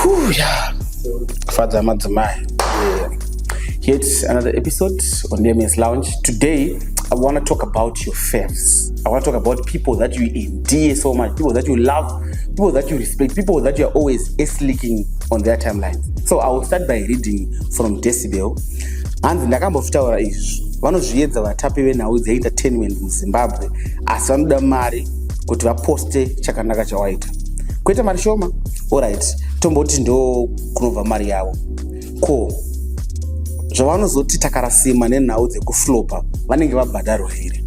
Yeah. Father Madzamai. Here's another episode on the sLounge. Today, I want to talk about your faves. I want to talk about people that you endear so much, people that you love, people that you respect, people that you are always licking on their timeline. So I will start by reading from Decibel. And ndakambofutaura izvi vanozviedza vatapi venhau dzeentertainment muZimbabwe asi vanoda mari kuti vaposte chakanaka chawaita. Kuita mari shoma, alright, tomboti ndo kunobva mari yavo. Ko zvavanozoti takarasima nenhau dzekuflopa vanenge vabhadharwa here,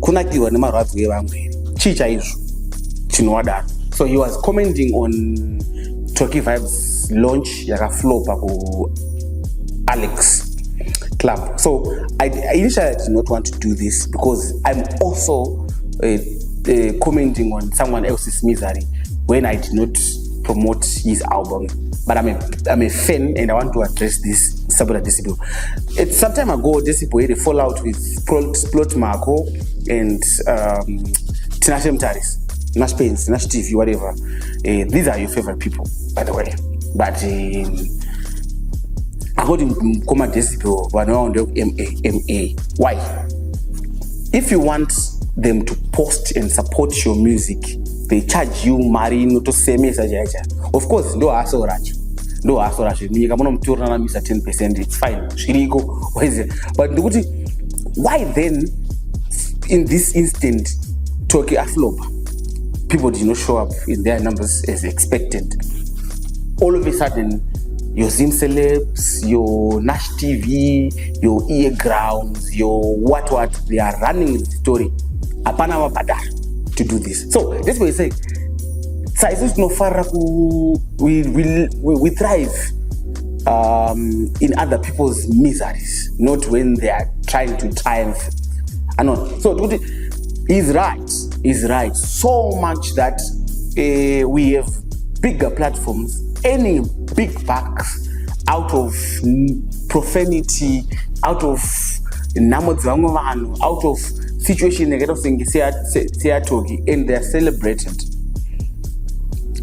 kunakirwa nemarwadzo evamwe here, chii chaizvo chinowadaro? So he was commenting on Tocky Vibes launch yakaflopa ku Alex Club. So I initially did not want to do this because I'm also commenting on someone else's misery when I did not promote his album. But I'm a fan and I want to address this. Decibel. It's some time ago, Decibel had a fallout with Plot Marco and Tinashe Mtaris, Nash Pains, Nash TV, whatever. These are your favorite people, by the way. But according to Koma Decibel, we're now on the MA. Why? If you want them to post and support your music, they charge you money to say message. Of course, no hassle, Raj. No hassle, Raj. You can only 10%. It's fine. But why then, in this instant, Tocky Aflop, people did not show up in their numbers as expected? All of a sudden, your ZimCelebs, your Nash TV, your EarGround, your what, they are running the story. Apana badar to do this. So that's what I say. We thrive in other people's miseries, not when they are trying to triumph. I know. So he's right. He's right. So much that we have bigger platforms, any big bucks out of profanity, out of out of situation and they're celebrated.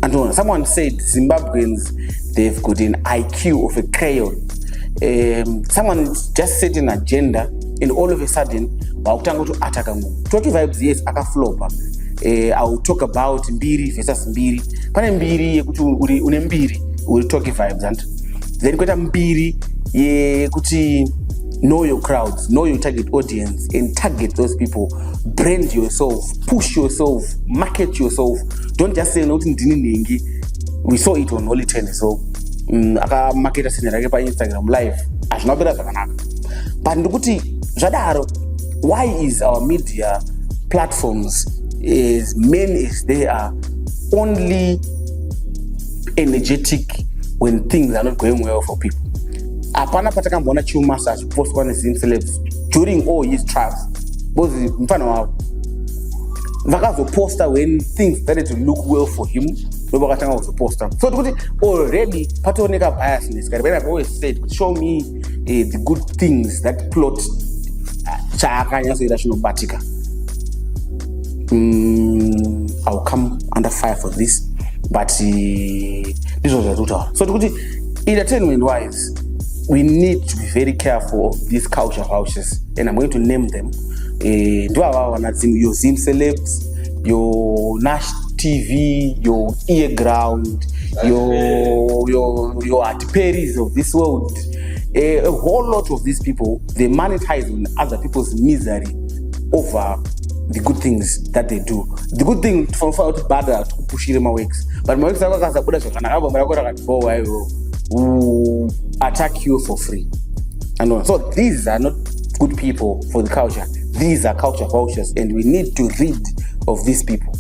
And someone said Zimbabweans, they've got an IQ of a crayon. Someone just set an agenda and all of a sudden Tocky Vibes, yes, akaflopa. I will talk about mbiri versus mbiri. Pane mbiri yekuti une mbiri uri Tocky Vibes, and then kweta mbiri yekuti know your crowds, know your target audience, and target those people. Brand yourself, push yourself, market yourself. Don't just say nothing. We saw it on Holy Tennis. So, aka market us in Instagram live. As not better than but why is our media platforms, as many as they are, only energetic when things are not going well for people? Apana patakambona chuma such post one ZimCelebs during all his trials. Both mfano wao vakazo poster when things started to look well for him. Lobo katanga was the poster. So already patoneka biasness. I've always said, show me the good things that plot chakanya so irrational batika. I'll come under fire for this, but this was a total. So entertainment wise, we need to be very careful of these culture vultures, and I'm going to name them. Your ZimCelebs, your Nash TV, your EarGround, your Atperis of this world. A whole lot of these people, they monetize on other people's misery over the good things that they do. The good thing from out bad to push my works, but my works who attack you for free. And so these are not good people for the culture. These are culture vultures, and we need to rid of these people.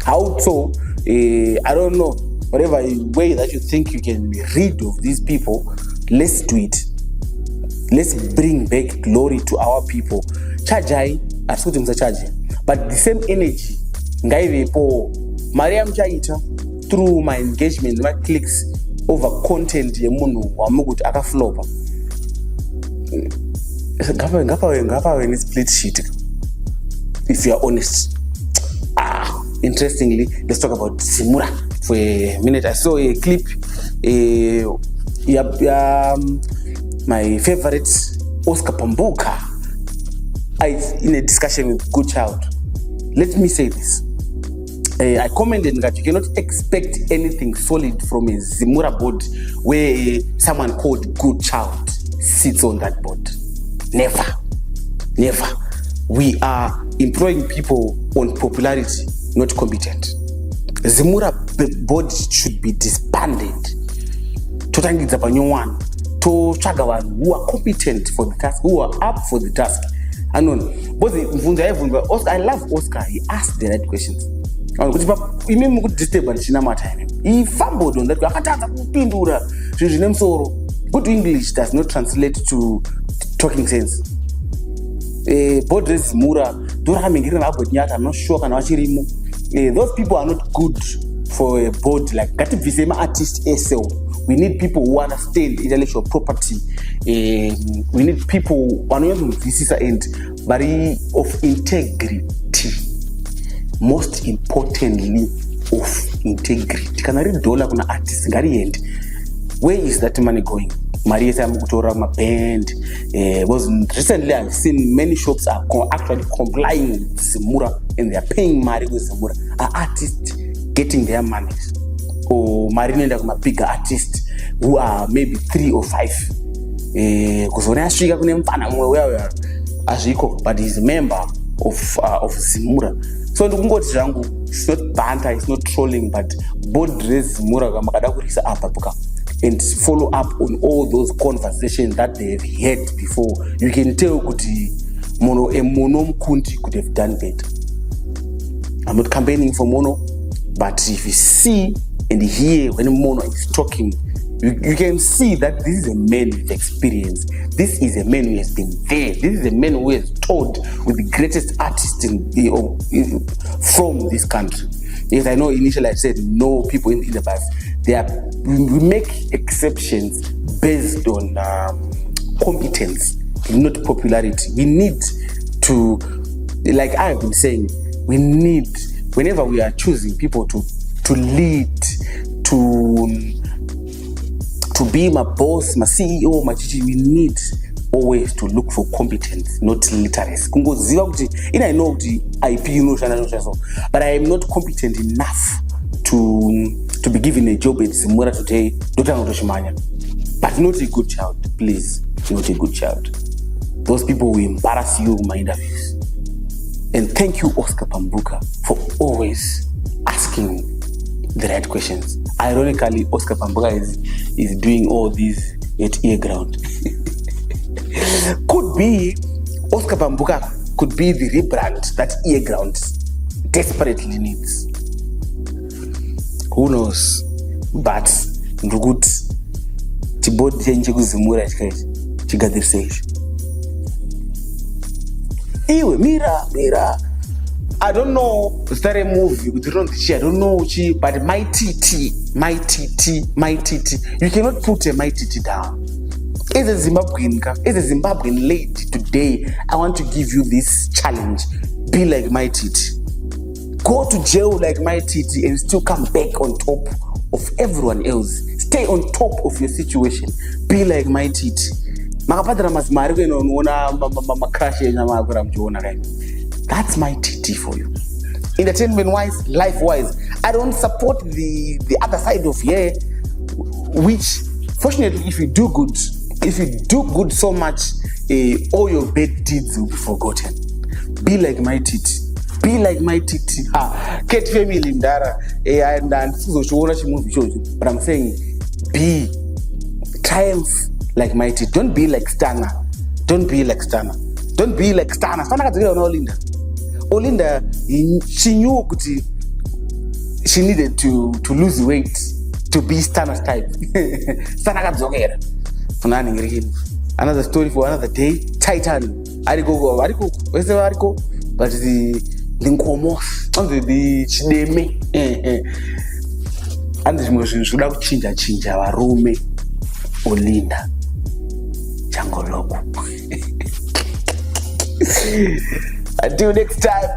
How so? I don't know. Whatever way that you think you can be rid of these people, let's do it. Let's bring back glory to our people. Chajai, but the same energy, Mariam Chaita, through my engagement, my clicks over content yemunhu wamukuti akaflopa. Ngapa when split shit, if you are honest. Interestingly, let's talk about Simura. for a minute. I saw a clip. My favorite, Oscar Pambuka, in a discussion with Good Child. Let me say this. I commented that you cannot expect anything solid from a Zimura board where someone called Good Child sits on that board. Never. We are employing people on popularity, not competent. Zimura board should be disbanded. Totangidza pa new one. To chaga vanhu who are competent for the task, who are up for the task. I love Oscar. He asked the right questions. He fumbled on that. Good English does not translate to talking sense. I'm not sure. Those people are not good for a board like artist SL. We need people who understand intellectual property. We need people who of integrity. Most importantly, of integrity. Can I read dollar kuna artist? Where is that money going? Maria Mukutora, my band. Recently, I've seen many shops are actually complying with Zimura and they are paying Mari with Zimura. Are artists getting their money? Or Marina, my bigger artists who are maybe 3 or 5. Because when I speak, but he's a member of Zimura. So it's not banter, it's not trolling, but both raise Zimura and follow up on all those conversations that they've had before. You can tell Mono Mkunti could have done better. I'm not campaigning for Mono, but if you see and hear when Mono is talking, you can see that this is a man with experience. This is a man who has been there. This is a man who has toured with the greatest artists from this country. Yes, I know initially I said no people in the past. We make exceptions based on competence, not popularity. We need to, like I've been saying, we need, whenever we are choosing people to lead, to be my boss, my CEO, my chichi, we need always to look for competence, not literacy. I know the IP, but I am not competent enough to be given a job at Zimura today. But not a good child, please. Not a good child. Those people will embarrass you in my interviews. And thank you, Oscar Pambuka, for always asking the right questions. Ironically, Oscar Pambuka is doing all this at EarGround. Could be Oscar Pambuka could be the rebrand that EarGround desperately needs. Who knows? But Ndugut Tibot Zimura Chigadir Iwe Mira. I don't know. Start a movie with I don't know, but my TT. You cannot put a my TT down. As a Zimbabwean lady today, I want to give you this challenge. Be like my TT. Go to jail like my TT and still come back on top of everyone else. Stay on top of your situation. Be like my TT. That's my TT for you. Entertainment-wise, life-wise, I don't support the other side of here, which, fortunately, if you do good so much, all your bad deeds will be forgotten. Be like my TT. Be like my TT. Kate family Ndara, but I'm saying, triumph like my TT. Don't be like Stana. Don't be like Stana. Stana kazi on Olinda. Olinda, she knew she needed to lose weight to be Stana's type. Stana kazi another story for another day. Titan. Ariko. Where's the Ariko? But the Linkomos on the Chideme. And this motion should have changed our room. Olinda. Jango Loco. Until next time.